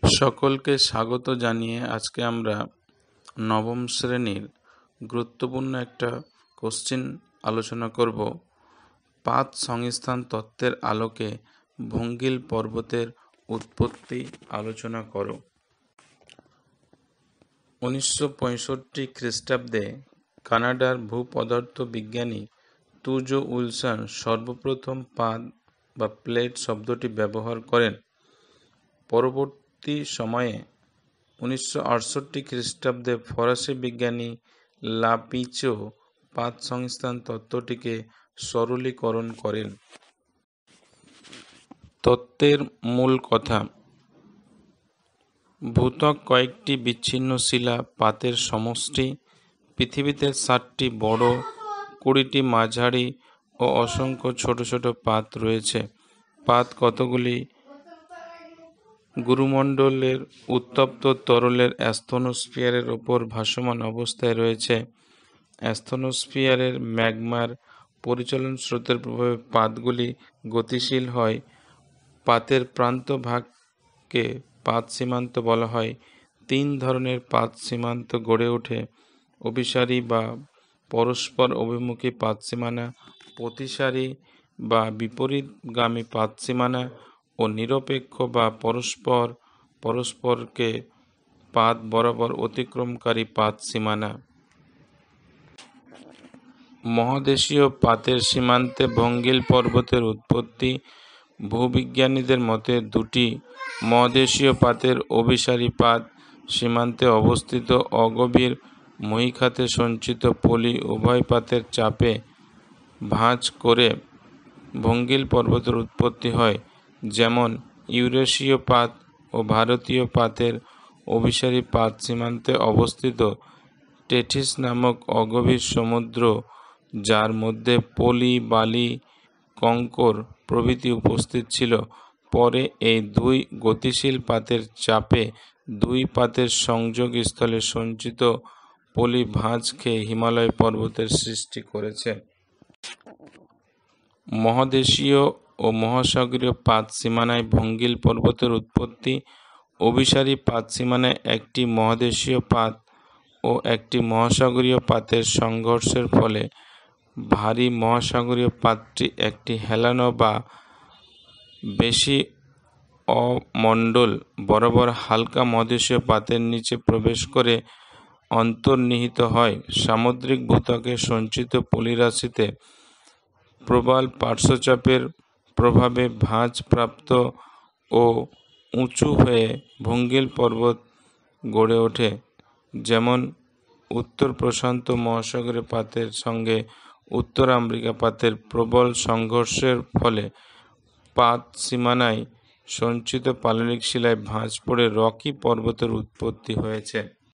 সকলকে স্বাগত জানিয়ে আজকে আমরা নবম শ্রেণীর গুরুত্বপূর্ণ একটা কোশ্চেন আলোচনা করব। পাত সংস্থান তত্ত্বের আলোকে ভঙ্গিল পর্বতের উৎপত্তি আলোচনা করো। 1965 খ্রিস্টাব্দে কানাডার ভূপদার্থ বিজ্ঞানী তুজো উইলসন সর্বপ্রথম পাত বা প্লেট শব্দটি ব্যবহার করেন। পরবর্তী সময়ে 1968 খ্রিস্টাব্দে ফরাসি বিজ্ঞানী লাপিচো পাত সংস্থান তত্ত্বটিকে সরলীকরণ করেন। তত্ত্বের মূল কথা: ভূত্বক কয়েকটি বিচ্ছিন্ন শিলা পাতের সমষ্টি। পৃথিবীতে 7টি বড়, 20টি মাঝারি ও অসংখ্য ছোট ছোট পাত রয়েছে। পাত কতগুলি গুরুমণ্ডলের উত্তপ্ত তরলের অ্যাস্তনোস্ফিয়ারের ওপর ভাসমান অবস্থায় রয়েছে। অ্যাস্তনোস্ফিয়ারের ম্যাগমার পরিচলন স্রোতের প্রভাবে পাতগুলি গতিশীল হয়। পাতের প্রান্ত ভাগকে পাত সীমান্ত বলা হয়। 3 ধরনের পাত সীমান্ত গড়ে ওঠে: অভিসারী বা পরস্পর অভিমুখী পাত সীমানা, প্রতিসারী বা বিপরীতগামী পাত সীমানা ও নিরপেক্ষ বা পরস্পরকে পাত বরাবর অতিক্রমকারী পাত সীমানা। মহাদেশীয় পাতের সীমান্তে ভঙ্গিল পর্বতের উৎপত্তি। ভূবিজ্ঞানীদের মতে 2টি মহাদেশীয় পাতের অভিসারী পাত সীমান্তে অবস্থিত অগভীর মহীখাতে সঞ্চিত পলি উভয় পাতের চাপে ভাঁজ করে ভঙ্গিল পর্বতের উৎপত্তি হয়। যেমন ইউরেশীয় পাত ও ভারতীয় পাতের অভিসারী পাত সীমান্তে অবস্থিত টেথিস নামক অগভীর সমুদ্র, যার মধ্যে পলি, বালি, কঙ্কর প্রভৃতি উপস্থিত ছিল। পরে এই 2 গতিশীল পাতের চাপে 2 পাতের সংযোগ স্থলে সঞ্চিত পলি ভাঁজ খেয়ে হিমালয় পর্বতের সৃষ্টি করেছে। মহাদেশীয় ও মহাসাগরীয় পাত সীমানায় ভঙ্গিল পর্বতের উৎপত্তি। অভিসারী পাত সীমানায় একটি মহাদেশীয় পাত ও একটি মহাসাগরীয় পাতের সংঘর্ষের ফলে ভারী মহাসাগরীয় পাতটি একটি হেলানো বা বেশি অমণ্ডল বরাবর হালকা মহাদেশীয় পাতের নিচে প্রবেশ করে অন্তর্নিহিত হয়। সামুদ্রিক ভূত্বকে সঞ্চিত পলিরাশিতে প্রবল পার্শ্বচাপের প্রভাবে ভাঁজ প্রাপ্ত ও উঁচু হয়ে ভঙ্গিল পর্বত গড়ে ওঠে। যেমন উত্তর প্রশান্ত মহাসাগরের পাতের সঙ্গে উত্তর আমেরিকা পাতের প্রবল সংঘর্ষের ফলে পাত সীমানায় সঞ্চিত পাললিক শিলায় ভাঁজ পড়ে রকি পর্বতের উৎপত্তি হয়েছে।